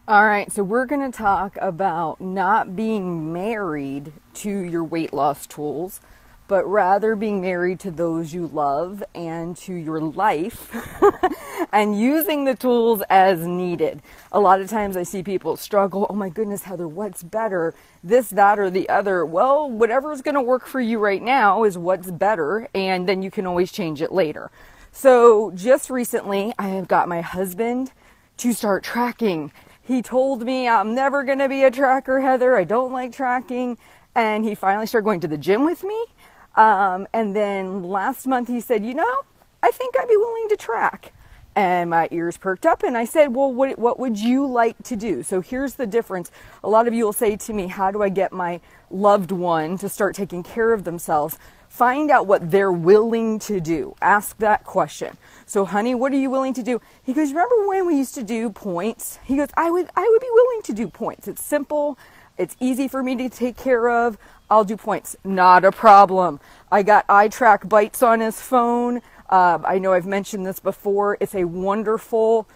All right, so we're going to talk about not being married to your weight loss tools, but rather being married to those you love and to your life and using the tools as needed. A lot of times I see people struggle, oh my goodness, Heather, what's better? This, that, or the other. Well, whatever is going to work for you right now is what's better, and then you can always change it later. So just recently, I have got my husband to start tracking. He told me I'm never going to be a tracker, Heather. I don't like tracking. And he finally started going to the gym with me. And then last month he said, I think I'd be willing to track. And my ears perked up and I said, well, what would you like to do? So here's the difference. A lot of you will say to me, how do I get my loved one to start taking care of themselves? Find out what they're willing to do. Ask that question. So, honey, what are you willing to do? He goes, remember when we used to do points? He goes, I would be willing to do points. It's simple. It's easy for me to take care of. I'll do points. Not a problem. I got iTrack Bites on his phone. I know I've mentioned this before. It's a wonderful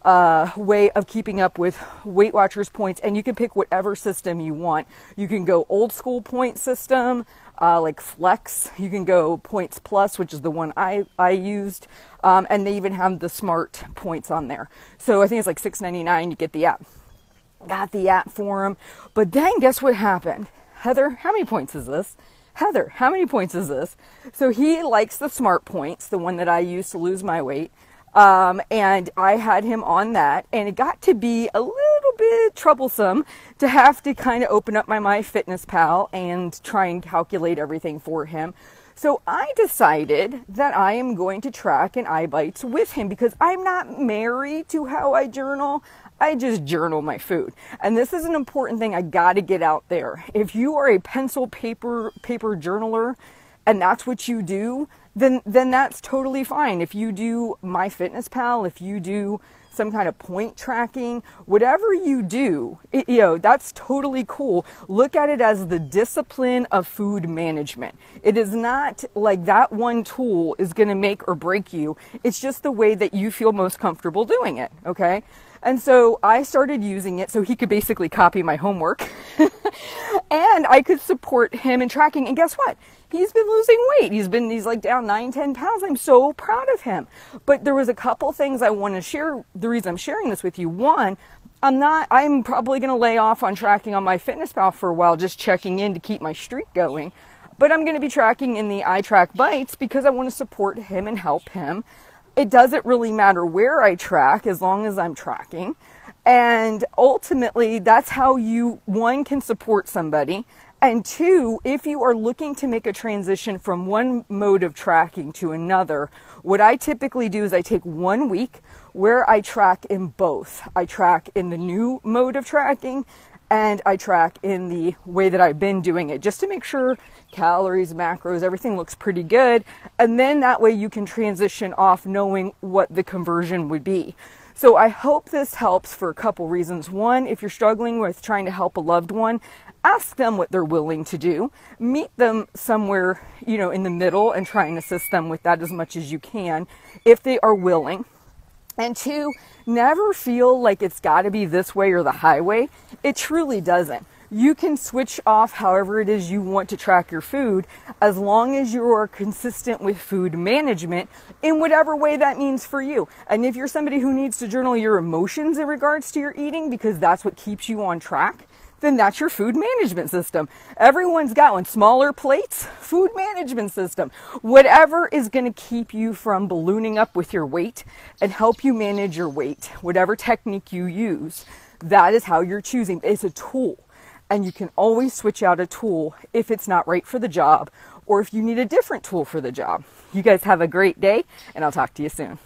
way of keeping up with Weight Watchers points, and you can pick whatever system you want. You can go old school point system, like Flex. You can go Points Plus, which is the one I used, and they even have the smart points on there. So I think it's like $6.99. You get the app. Got the app for him, but then guess what happened? Heather, how many points is this? Heather, how many points is this? So he likes the smart points, the one that I use to lose my weight. And I had him on that, and it got to be a little bit troublesome to have to kind of open up my MyFitnessPal and try and calculate everything for him. So I decided that I am going to track an iBites with him because I'm not married to how I journal. I just journal my food. And this is an important thing I got to get out there. If you are a pencil paper journaler and that's what you do, then that's totally fine. If you do MyFitnessPal, if you do some kind of point tracking, whatever you do, that's totally cool. Look at it as the discipline of food management. It is not like that one tool is going to make or break you. It's just the way that you feel most comfortable doing it. Okay. And so I started using it so he could basically copy my homework and I could support him in tracking. And guess what? He's been losing weight. He's like down 9-10 pounds. I'm so proud of him. But there was a couple things I want to share. The reason I'm sharing this with you, one, I'm probably going to lay off on tracking on MyFitnessPal for a while, just checking in to keep my streak going. But I'm going to be tracking in the iTrack Bites because I want to support him and help him. It doesn't really matter where I track as long as I'm tracking. And ultimately, that's how you, one, can support somebody. And two, if you are looking to make a transition from one mode of tracking to another, what I typically do is I take 1 week where I track in both. I track in the new mode of tracking and I track in the way that I've been doing it just to make sure calories, macros, everything looks pretty good. And then that way you can transition off knowing what the conversion would be. So I hope this helps for a couple reasons. One, if you're struggling with trying to help a loved one, ask them what they're willing to do. Meet them somewhere, in the middle and try and assist them with that as much as you can if they are willing. And two, never feel like it's got to be this way or the highway. It truly doesn't. You can switch off however it is you want to track your food as long as you are consistent with food management in whatever way that means for you. And if you're somebody who needs to journal your emotions in regards to your eating because that's what keeps you on track, then that's your food management system. Everyone's got one. Smaller plates, food management system. Whatever is going to keep you from ballooning up with your weight and help you manage your weight, whatever technique you use, that is how you're choosing. It's a tool. And you can always switch out a tool if it's not right for the job or if you need a different tool for the job. You guys have a great day, and I'll talk to you soon.